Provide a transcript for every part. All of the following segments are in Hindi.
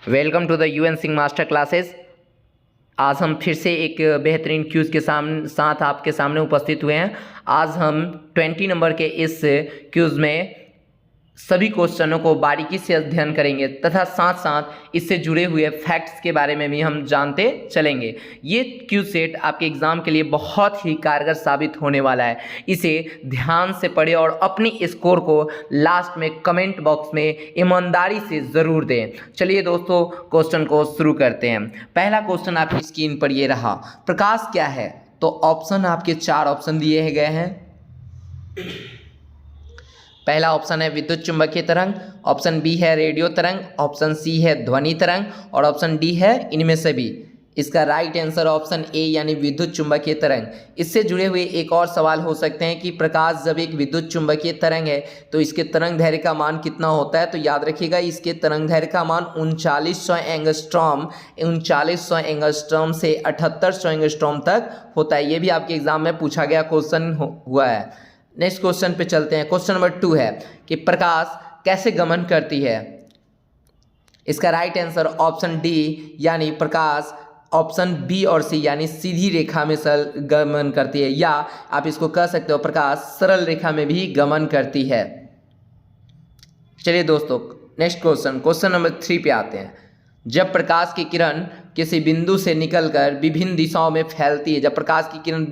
Welcome to the UN Singh master classes. आज हम फिर से एक बेहतरीन क्यूज़ के साथ आपके सामने उपस्थित हुए हैं। आज हम 20 नंबर के इस क्यूज़ में सभी क्वेश्चनों को बारीकी से अध्ययन करेंगे तथा साथ साथ इससे जुड़े हुए फैक्ट्स के बारे में भी हम जानते चलेंगे। ये क्यूज सेट आपके एग्ज़ाम के लिए बहुत ही कारगर साबित होने वाला है। इसे ध्यान से पढ़ें और अपनी स्कोर को लास्ट में कमेंट बॉक्स में ईमानदारी से ज़रूर दें। चलिए दोस्तों, क्वेश्चन को शुरू करते हैं। पहला क्वेश्चन आपकी स्क्रीन पर ये रहा, प्रकाश क्या है? तो ऑप्शन आपके 4 ऑप्शन दिए गए हैं। पहला ऑप्शन है विद्युत चुंबकीय तरंग, ऑप्शन बी है रेडियो तरंग, ऑप्शन सी है ध्वनि तरंग और ऑप्शन डी है इनमें से भी। इसका राइट आंसर ऑप्शन ए यानी विद्युत चुंबकीय तरंग। इससे जुड़े हुए एक और सवाल हो सकते हैं कि प्रकाश जब एक विद्युत चुंबकीय तरंग है तो इसके तरंग दैर्घ्य का मान कितना होता है? तो याद रखिएगा, इसके तरंग दैर्घ्य का मान 3900 एंगस्ट्रॉम से 7800 एंगस्ट्रॉम तक होता है। ये भी आपके एग्जाम में पूछा गया क्वेश्चन हुआ है। नेक्स्ट क्वेश्चन पे चलते हैं। क्वेश्चन नंबर 2 है कि प्रकाश कैसे गमन करती है? इसका राइट आंसर ऑप्शन डी यानी प्रकाश ऑप्शन बी और सी यानी सीधी रेखा में गमन करती है, या आप इसको कह सकते हो प्रकाश सरल रेखा में भी गमन करती है। चलिए दोस्तों, नेक्स्ट क्वेश्चन नंबर 3 पे आते हैं। जब प्रकाश की किरण किसी बिंदु से निकलकर विभिन्न दिशाओं में फैलती है, जब प्रकाश की किरण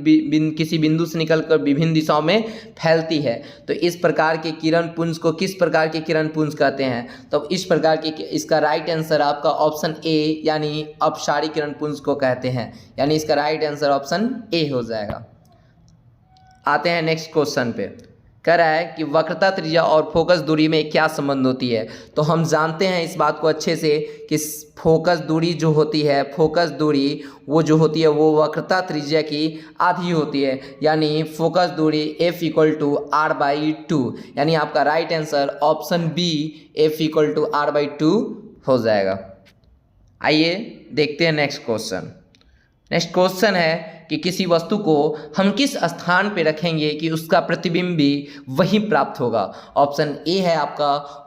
किसी बिंदु से निकलकर विभिन्न दिशाओं में फैलती है तो इस प्रकार के किरण पुंज को किस प्रकार के किरण पुंज कहते हैं? तो इस प्रकार के इसका राइट आंसर आपका ऑप्शन ए यानी अपसारी किरण पुंज को कहते हैं, यानी इसका राइट आंसर ऑप्शन ए हो जाएगा। आते हैं नेक्स्ट क्वेश्चन पे। कह रहा है कि वक्रता त्रिज्या और फोकस दूरी में क्या संबंध होती है? तो हम जानते हैं इस बात को अच्छे से कि फोकस दूरी जो होती है, फोकस दूरी वो जो होती है वो वक्रता त्रिज्या की आधी होती है, यानी फोकस दूरी F=r/2, यानी आपका right answer option B F=r/2 हो जाएगा। आइए देखते हैं नेक्स्ट क्वेश्चन। नेक्स्ट क्वेश्चन है कि किसी वस्तु को हम किस स्थान पे रखेंगे कि उसका प्रतिबिंब भी वही प्राप्त होगा? ऑप्शन ए है आपका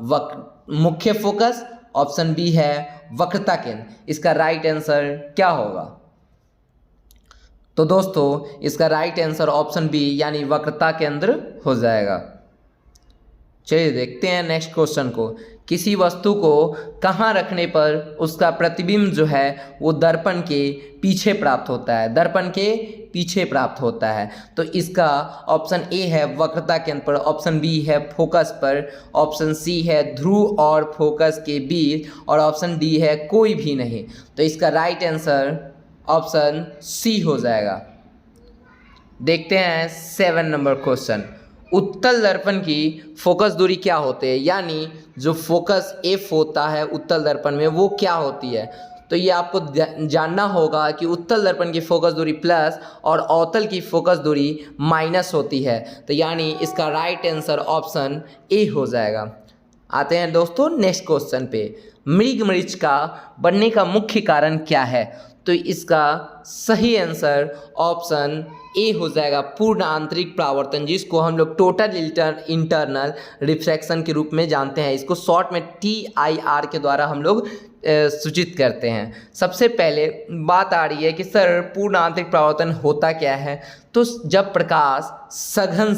मुख्य फोकस, ऑप्शन बी है वक्रता केंद्र। इसका राइट आंसर क्या होगा? तो दोस्तों इसका राइट आंसर ऑप्शन बी यानी वक्रता केंद्र हो जाएगा। चलिए देखते हैं नेक्स्ट क्वेश्चन को। किसी वस्तु को कहाँ रखने पर उसका प्रतिबिंब जो है वो दर्पण के पीछे प्राप्त होता है? दर्पण के पीछे प्राप्त होता है। तो इसका ऑप्शन ए है वक्रता केंद्र पर, ऑप्शन बी है फोकस पर, ऑप्शन सी है ध्रुव और फोकस के बीच और ऑप्शन डी है कोई भी नहीं। तो इसका राइट आंसर ऑप्शन सी हो जाएगा। देखते हैं 7 नंबर क्वेश्चन। उत्तल दर्पण की फोकस दूरी क्या होती है? यानी जो फोकस एफ होता है उत्तल दर्पण में वो क्या होती है? तो ये आपको जानना होगा कि उत्तल दर्पण की फोकस दूरी प्लस और अवतल की फोकस दूरी माइनस होती है। तो यानी इसका राइट आंसर ऑप्शन ए हो जाएगा। आते हैं दोस्तों नेक्स्ट क्वेश्चन पे। मृगमरीचिका बनने का मुख्य कारण क्या है? तो इसका सही आंसर ऑप्शन ए हो जाएगा पूर्ण आंतरिक परावर्तन, जिसको हम लोग टोटल इंटरनल रिफ्रैक्शन के रूप में जानते हैं। इसको शॉर्ट में TIR के द्वारा हम लोग सूचित करते हैं। सबसे पहले बात आ रही है कि सर पूर्ण आंतरिक परावर्तन होता क्या है? तो जब प्रकाश सघन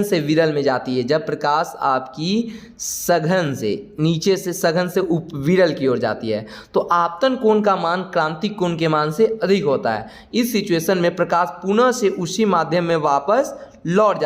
से विरल में जाती है, जब प्रकाश आपकी सघन से नीचे से सघन से विरल की ओर जाती है तो आपतन कोण का मान क्रांतिक कोण के मान से अधिक होता है। इस सिचुएशन में प्रकाश पुनः से उसी माध्यम में वापस लौट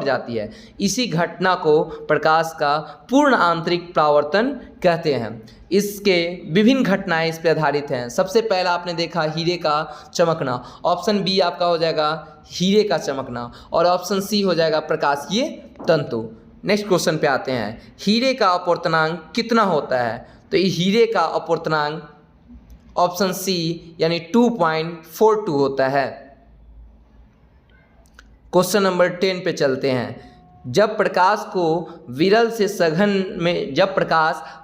जाती है, इसी घटना को प्रकाश का पूर्ण आंतरिक परावर्तन कहते हैं। इसके विभिन्न घटनाएं इस पर आधारित हैं। सबसे पहला आपने देखा हीरे का चमकना, ऑप्शन बी आपका हो जाएगा हीरे का चमकना और ऑप्शन सी हो जाएगा प्रकाशीय तंतु। नेक्स्ट क्वेश्चन पे आते हैं। हीरे का अपवर्तनांक कितना होता है? तो हीरे का अपवर्तनांक ऑप्शन सी यानी 2.42 होता है। क्वेश्चन नंबर 10 पे चलते हैं। जब प्रकाश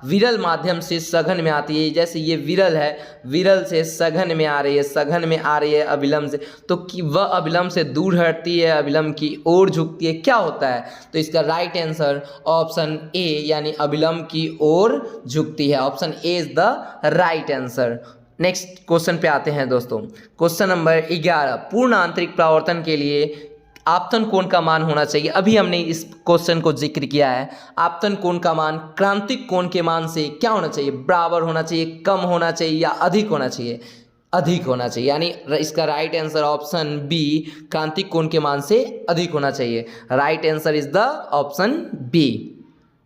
विरल माध्यम से सघन में आती है, जैसे ये विरल है, विरल से सघन में आ रही है, सघन में आ रही है अविलंब से, तो कि वह अविलंब से दूर हटती है, अविलंब की ओर झुकती है, क्या होता है? तो इसका राइट आंसर ऑप्शन ए यानी अविलंब की ओर झुकती है। Option A is the right answer. Next question पे आते हैं दोस्तों। क्वेश्चन नंबर 11, पूर्ण आंतरिक परावर्तन के लिए आपतन कोण का मान होना चाहिए। अभी हमने इस क्वेश्चन को जिक्र किया है। आपतन कोण का मान क्रांतिक कोण के मान से क्या होना चाहिए? बराबर होना चाहिए, कम होना चाहिए या अधिक होना चाहिए? अधिक होना चाहिए, यानी इसका राइट आंसर ऑप्शन बी, क्रांतिक कोण के मान से अधिक होना चाहिए। Right answer is the option B.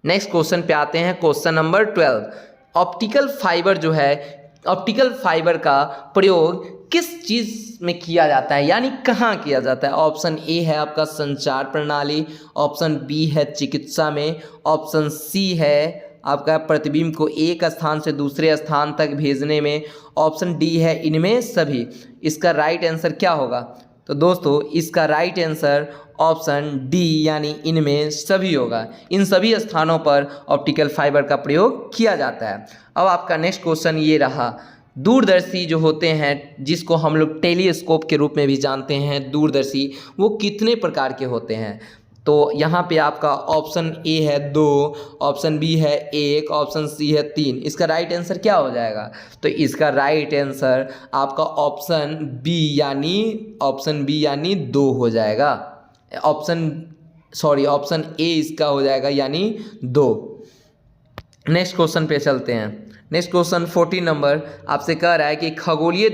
Next question पे आते हैं। क्वेश्चन नंबर 12, ऑप्टिकल फाइबर जो है, ऑप्टिकल फाइबर का प्रयोग किस चीज़ में किया जाता है, यानी कहाँ किया जाता है? ऑप्शन ए है आपका संचार प्रणाली, ऑप्शन बी है चिकित्सा में, ऑप्शन सी है आपका प्रतिबिंब को एक स्थान से दूसरे स्थान तक भेजने में, ऑप्शन डी है इनमें सभी। इसका राइट आंसर क्या होगा? तो दोस्तों इसका राइट आंसर ऑप्शन डी यानी इनमें सभी होगा। इन सभी स्थानों पर ऑप्टिकल फाइबर का प्रयोग किया जाता है। अब आपका नेक्स्ट क्वेश्चन ये रहा, दूरदर्शी जो होते हैं, जिसको हम लोग टेलीस्कोप के रूप में भी जानते हैं, दूरदर्शी वो कितने प्रकार के होते हैं? तो यहाँ पे आपका ऑप्शन ए है 2, ऑप्शन बी है 1, ऑप्शन सी है 3। इसका राइट आंसर क्या हो जाएगा? तो इसका राइट आंसर आपका ऑप्शन बी यानी 2 हो जाएगा। ऑप्शन ए इसका हो जाएगा यानी 2। नेक्स्ट क्वेश्चन पे चलते हैं। नेक्स्ट क्वेश्चन 14 नंबर आपसे कह रहा है कि खगोलीय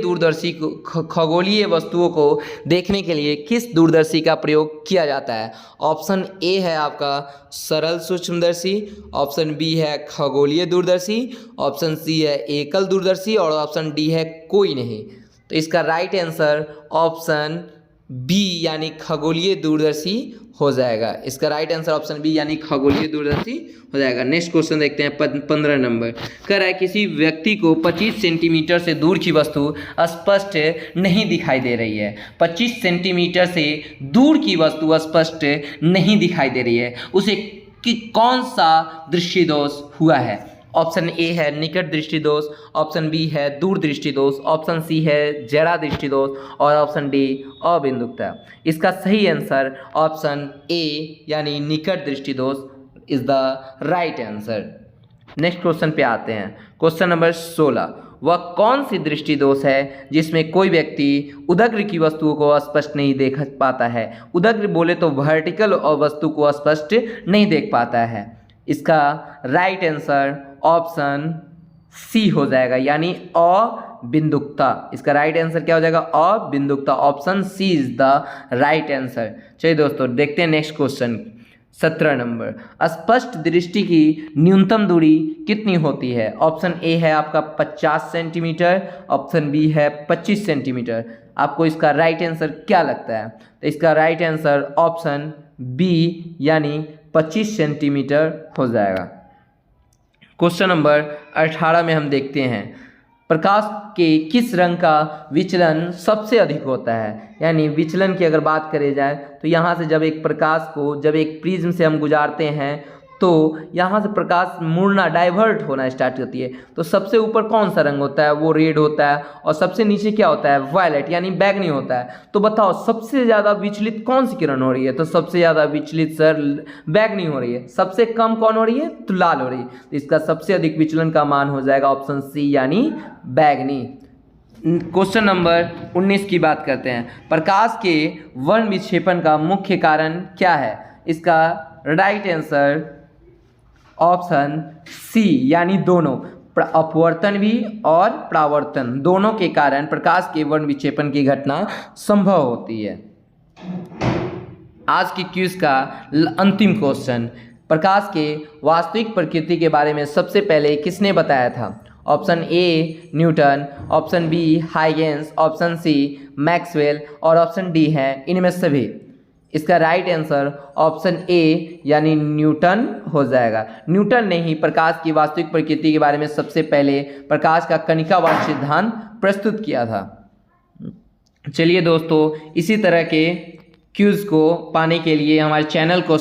वस्तुओं को देखने के लिए किस दूरदर्शी का प्रयोग किया जाता है? ऑप्शन ए है आपका सरल सूक्ष्मदर्शी, ऑप्शन बी है खगोलीय दूरदर्शी, ऑप्शन सी है एकल दूरदर्शी और ऑप्शन डी है कोई नहीं। तो इसका राइट आंसर ऑप्शन बी यानी खगोलीय दूरदर्शी हो जाएगा। इसका राइट आंसर ऑप्शन बी यानी खगोलीय दूरदर्शी हो जाएगा। नेक्स्ट क्वेश्चन देखते हैं 15 नंबर। कह रहा है किसी व्यक्ति को 25 सेंटीमीटर से दूर की वस्तु स्पष्ट नहीं दिखाई दे रही है। 25 सेंटीमीटर से दूर की वस्तु स्पष्ट नहीं दिखाई दे रही है, उसे कौन सा दृष्टि दोष हुआ है? ऑप्शन ए है निकट दृष्टि दोष, ऑप्शन बी है दूर दृष्टि दोष, ऑप्शन सी है जरा दृष्टि दोष और ऑप्शन डी अबिंदुकता। इसका सही आंसर ऑप्शन ए यानी निकट दृष्टि दोष is the right answer. Next question पे आते हैं। क्वेश्चन नंबर 16, वह कौन सी दृष्टि दोष है जिसमें कोई व्यक्ति उदग्र की वस्तुओं को स्पष्ट नहीं देख पाता है? उदग्र बोले तो वर्टिकल और वस्तु को स्पष्ट नहीं देख पाता है। इसका राइट आंसर ऑप्शन सी हो जाएगा यानी अबिंदुकता। इसका राइट आंसर क्या हो जाएगा? अबिंदुकता। Option C is the right answer. चलिए दोस्तों देखते हैं नेक्स्ट क्वेश्चन 17 नंबर। स्पष्ट दृष्टि की न्यूनतम दूरी कितनी होती है? ऑप्शन ए है आपका 50 सेंटीमीटर, ऑप्शन बी है 25 सेंटीमीटर। आपको इसका राइट आंसर क्या लगता है? तो इसका राइट आंसर ऑप्शन बी यानी 25 सेंटीमीटर हो जाएगा। क्वेश्चन नंबर 18 में हम देखते हैं प्रकाश के किस रंग का विचलन सबसे अधिक होता है? यानी विचलन की अगर बात करी जाए तो यहाँ से जब एक प्रकाश को जब एक प्रिज्म से हम गुजारते हैं तो यहाँ से प्रकाश मुड़ना डाइवर्ट होना स्टार्ट होती है। तो सबसे ऊपर कौन सा रंग होता है? वो रेड होता है और सबसे नीचे क्या होता है? वायलेट यानी बैंगनी होता है। तो बताओ सबसे ज़्यादा विचलित कौन सी किरण हो रही है? तो सबसे ज़्यादा विचलित सर बैंगनी हो रही है। सबसे कम कौन हो रही है? तो लाल हो रही है। तो इसका सबसे अधिक विचलन का मान हो जाएगा ऑप्शन सी यानी बैंगनी। क्वेश्चन नंबर 19 की बात करते हैं। प्रकाश के वर्ण विक्षेपण का मुख्य कारण क्या है? इसका राइट आंसर ऑप्शन सी यानी दोनों, अपवर्तन भी और परावर्तन दोनों के कारण प्रकाश के वर्ण विक्षेपण की घटना संभव होती है। आज की क्विज का अंतिम क्वेश्चन, प्रकाश के वास्तविक प्रकृति के बारे में सबसे पहले किसने बताया था? Option A Newton, option B Huygens, option C Maxwell और ऑप्शन डी है इनमें सभी। इसका राइट आंसर ऑप्शन ए यानी न्यूटन हो जाएगा। न्यूटन ने ही प्रकाश की वास्तविक प्रकृति के बारे में सबसे पहले प्रकाश का कणिकावाद सिद्धांत प्रस्तुत किया था। चलिए दोस्तों, इसी तरह के क्विज को पाने के लिए हमारे चैनल को